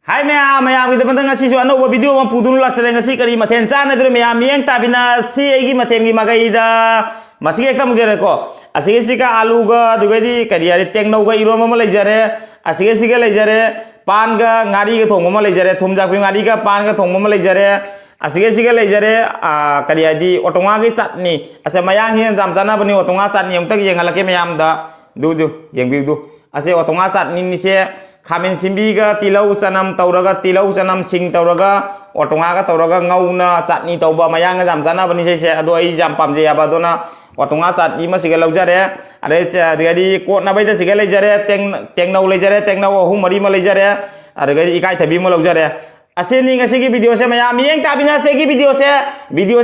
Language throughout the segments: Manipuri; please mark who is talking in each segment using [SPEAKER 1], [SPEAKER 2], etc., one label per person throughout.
[SPEAKER 1] Hai maya kita penting ngasih suatu video mau pudul laksana ngasih kari maten sana itu maya yang tapi na si egi maten gi makai ida masih kita mungkin reko asik sika alu ga juga di kari hari teng nau ga iro mama lejare asik sika lejare pan ga ngari ga thong mama lejare thum jak ngari ga pan ga thong mama lejare asik sika lejare kari hari otonga gi chutney asa mayang hi jam sana bani otonga chutney yang tak yang alake mayam da du yang bidu ase otonga chutney ni se Kamen simbiga tilau canam tauraga tilau canam sing tauraga otonga ga tauraga ngauna chutney tauba mayang jam sana bani se ado ai jam pamje aba dona otonga chutney ma siga laujare are digadi ko na baida siga lejare teng nau lejare teng nau hu mari ma lejare are gadi ikai thabi ma laujare ase ni ngasi gi video se mayam yeng tabina se gi video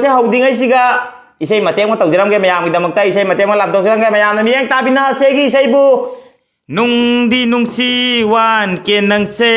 [SPEAKER 1] se houding ai siga isai mateng ma taujaram ge mayam gi damak ta isai mateng ma lam taujaram ge mayam na yeng tabina se gi isai bu Nung di nung si wan ke nang se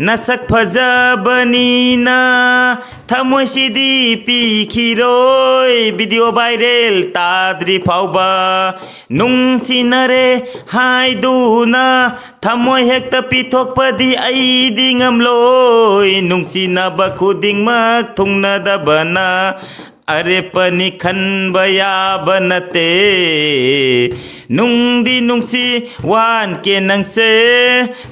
[SPEAKER 1] nasak phajabani na thamoi si di pi khiroi video viral tadri phauba nung si nare hai du na thamoi hekta pi thok padi ai di ngamloi nung si na ba khuding mak thung na da bana Are pani khan baya banate nung di nung si wan ke nang se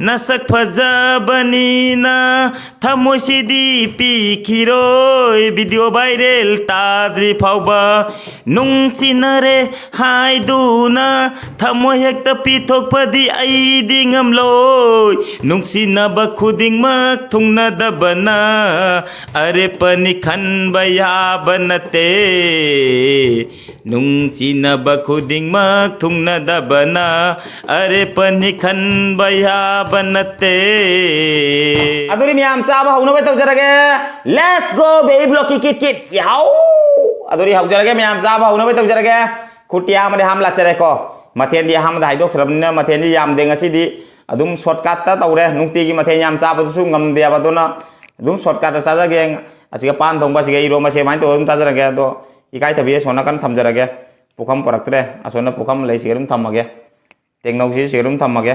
[SPEAKER 1] nasak phaja bani na thamoi si di pi khiroi video viral tadri phauba nung si nare hai du na thamoi hekta pi thok padi ai di ngamloi nung si na ba khuding mak thung na da bana are pani khan baya banate nung sinaba khuding mak thung na dabana are panikhan baya banate aduri miyam chaba hauno bai tawjarage let's go baby block kit yau aduri haujarage miyam chaba hauno bai tawjarage khutiya amade ham laksare ko mathen di ham dai dok thrabna mathen di yam deng asi di adum shortcut ta tawre nungti gi mathen yam chaba su ngam de abadona adum shortcut ta saja geng asiga pan thong ba siga iro ma se main to dum tajarage do ikai thabi sona kan thamjarage pukham paraktre asona pukham lei sirum thamage tengnau si sirum thamage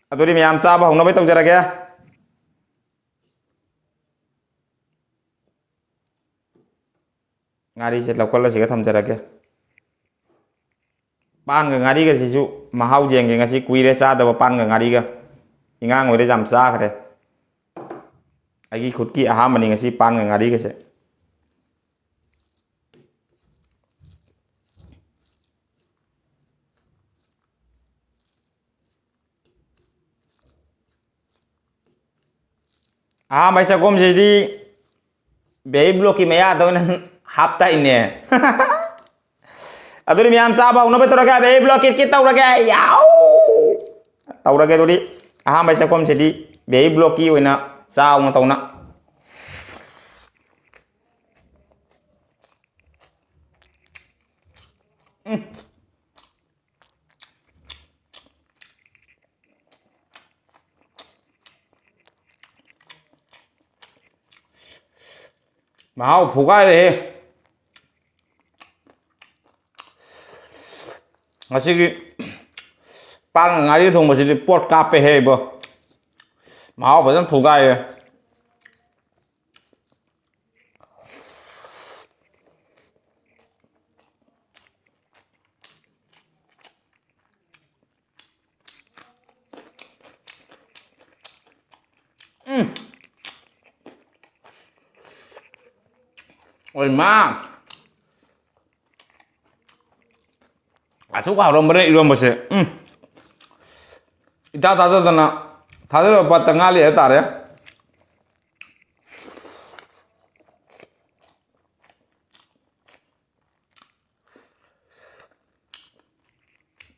[SPEAKER 1] aduri miyam chaba hongna bai tawjarage ngari se lokol siga thamjarage pan ga ngari ga sisu mahau jeng ge ngasi kuire sa da pan ga ngari ga ingang oi de jam sa khare agi khud ki aha mani ngasi pan ga ngari ga se aha mai sa kom je di be block ki meya do na hapta ine aduri miyam sa ba uno be toraga be block ki tawraga yau tawraga dori aha mai sa kom je di be block ki oina sao mà tàu nặng máu phủ gai đi ngasih pan ngari thong masih di pot kape he bo máu phải phủ gai ôi má suka orang bener iron bose ita tata tana tata apa tengah lihat tar ya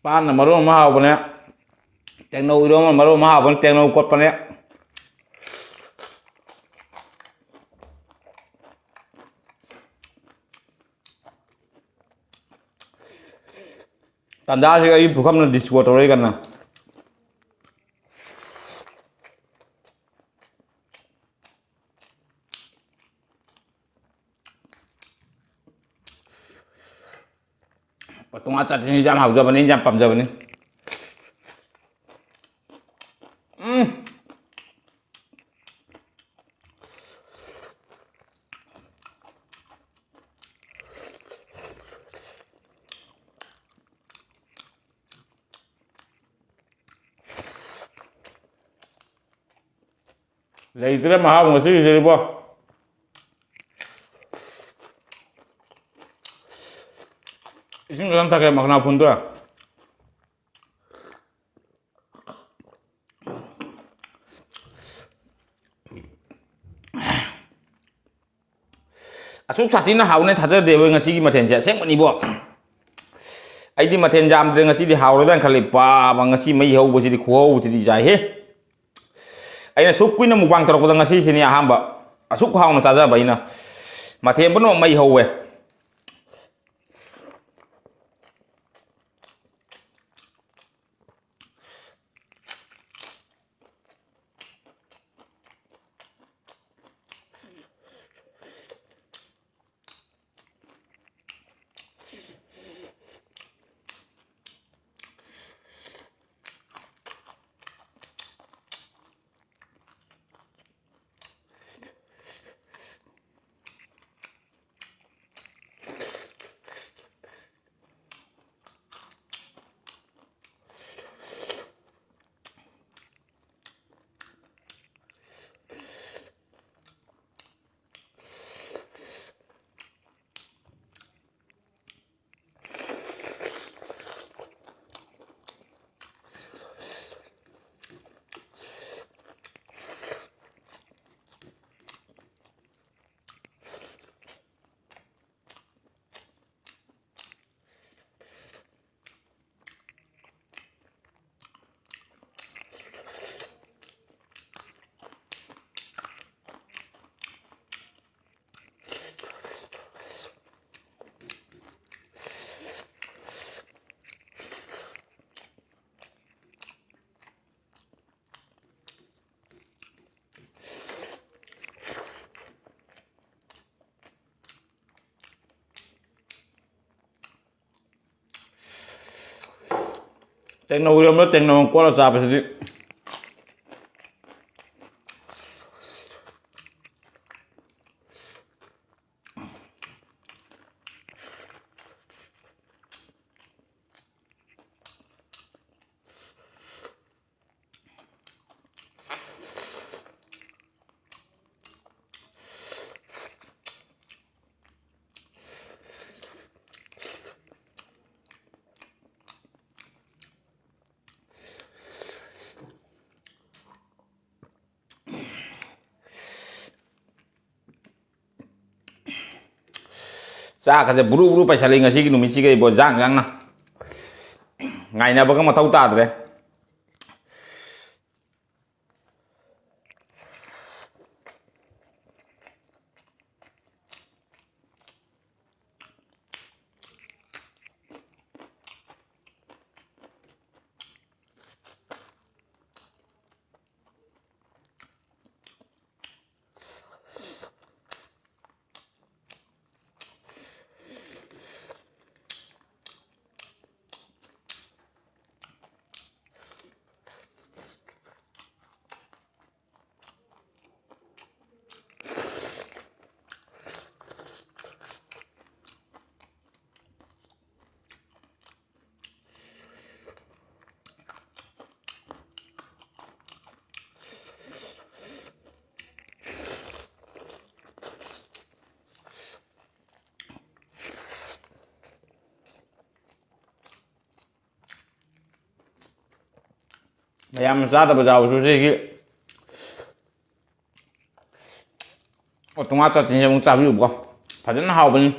[SPEAKER 1] pan maru mahal punya tekno iron maru mahal pun tekno kot punya tanda sih kayak bukan na diskutor kan na Patung acat sini jam hau jawaban ini jam pam jawaban ini ꯂꯩꯇ꯭ꯔꯦ ꯃꯍꯥꯎ ꯉꯁꯤꯒꯤꯁꯤꯕꯣ ꯏꯁꯤꯡ ꯈꯤꯇꯪ ꯊꯛꯀꯦ ꯃꯈꯅꯥ ꯐꯨꯟꯗꯣ ꯑꯁꯨꯛ ꯁꯥꯊꯤꯅ ꯍꯥꯎꯅ ꯊꯥꯖꯗꯦꯕ ꯉꯁꯤꯒꯤ ꯃꯊꯦꯜꯁꯦ ꯑꯁꯦꯡꯕꯅꯤꯕꯣ ꯑꯩꯗꯤ ꯃꯊꯦꯜ ꯌꯥꯝꯗ꯭ꯔꯦ ꯉꯁꯤꯗꯤ ꯍꯥꯎꯔꯣꯏꯗꯅ ꯈꯜꯂꯤ ꯄꯥꯕ ꯉꯁꯤ ꯃꯩ ꯍꯧꯕꯁꯤꯗꯤ ꯈꯨꯍꯧꯕꯁꯤꯗꯤ ꯌꯥꯏꯍꯦ ꯑꯩꯅ ꯁꯨꯛ ꯀꯨꯏꯅ ꯃꯨꯛꯕꯥꯡ ꯇꯧꯔꯛꯄꯗ ꯉꯁꯤꯁꯤꯅꯤ ꯑꯍꯥꯟꯕ ꯑꯁꯨꯛ ꯍꯥꯎꯅ ꯆꯥꯖꯕ ꯑꯩꯅ ꯃꯊꯦꯜ ꯄꯨꯝꯅꯃꯛ ꯃꯩ ꯍꯧꯋꯦ ꯇꯦꯡꯅꯧ ꯌꯣꯟꯕ ꯇꯦꯡꯅꯧ ꯀꯣꯠꯂ ꯆꯥꯕꯁꯤꯗꯤ ꯆꯥꯛꯀꯁꯦ ꯕꯨꯔꯨ ꯕꯨꯔꯨ ꯄꯩꯁꯜꯂꯤ ꯉꯁꯤꯒꯤ ꯅꯨꯃꯤꯠꯁꯤꯒ ꯏꯕꯣ ꯌꯥꯡꯅ ꯉꯥꯏꯅꯕꯒ ꯃꯊꯧ ꯇꯥꯗ꯭ꯔꯦ ꯃꯌꯥꯝꯅ ꯆꯥꯗꯕ ꯌꯥꯎꯕꯁꯨ ꯁꯤꯒꯤ ꯇꯣꯉꯥ ꯆꯠꯇꯤꯁꯦ ꯑꯃꯨꯛ ꯆꯥꯕꯤꯌꯨꯀꯣ ꯐꯖꯅ ꯍꯥꯎꯕꯅꯤ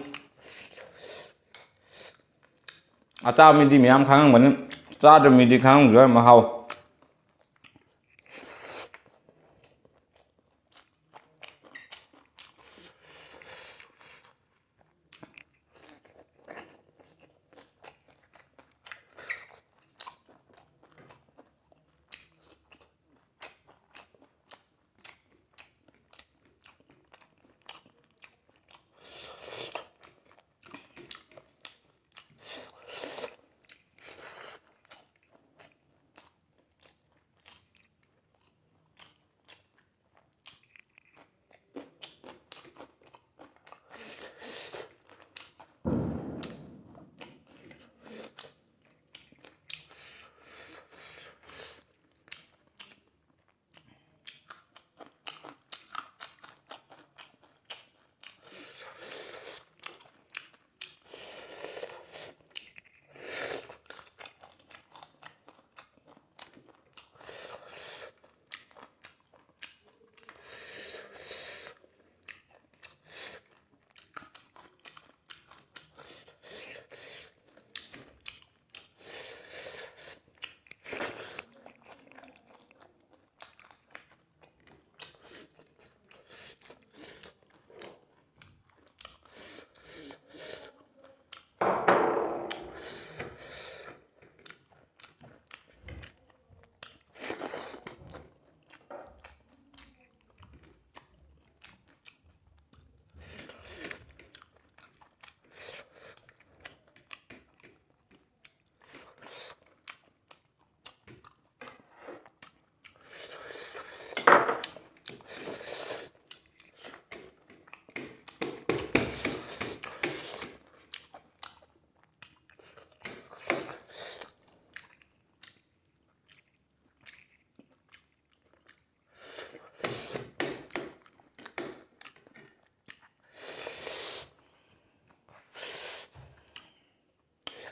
[SPEAKER 1] ꯑꯇꯥꯕ ꯃꯤꯗꯤ ꯃꯌꯥꯝ ꯈꯪꯉꯝꯒꯅꯤ ꯆꯥꯗꯕ ꯃꯤꯗꯤ ꯈꯪꯉꯝꯈꯤꯔꯣꯏ ꯃꯍꯥꯎ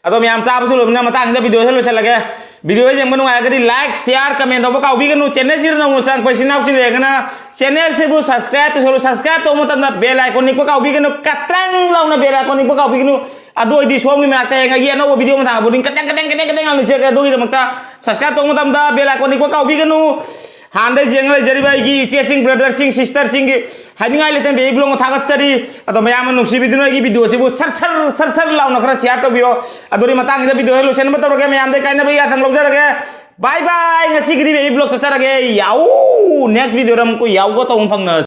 [SPEAKER 1] अदो मैम चाबसु लोबना मतंग दा वीडियो लो चलगे वीडियो जेंग बनु आगदी लाइक शेयर कमेंट दो काउबी गनु चैनल सिर नउ सांग पैसिना उसिन लेगना चैनल से बु सब्सक्राइब तो सोलो सब्सक्राइब तो मतम ना बेल आइकन निको काउबी गनु कत्रंग लाउना बेल आइकन निको काउबी गनु अदो इदि सोम गी मनाते nga ye no वीडियो मथा बुदिं कतंग आलु से दो गी दमता सब्सक्राइब तो मतम दा बेल आइकन निको काउबी गनु हांदे जेंग ले जरिबाई गी चेसिंग ब्रदर सिंग सिस्टर सिंग हाइनिंगाई लेते बे ब्लॉग थागतसरी अदो मयाम नुसी बिदिनो गी वीडियो से बु सर सर लाउना खरा शेयर तो बिरो अदोरी मतंग दा वीडियो लो सेन मतरगे मयाम दे काइना बे या थंग लौजरगे bye bye ngasi gidi be blog चचरगे याऊ नेक्स्ट वीडियो रम को याऊ गो तो फंगना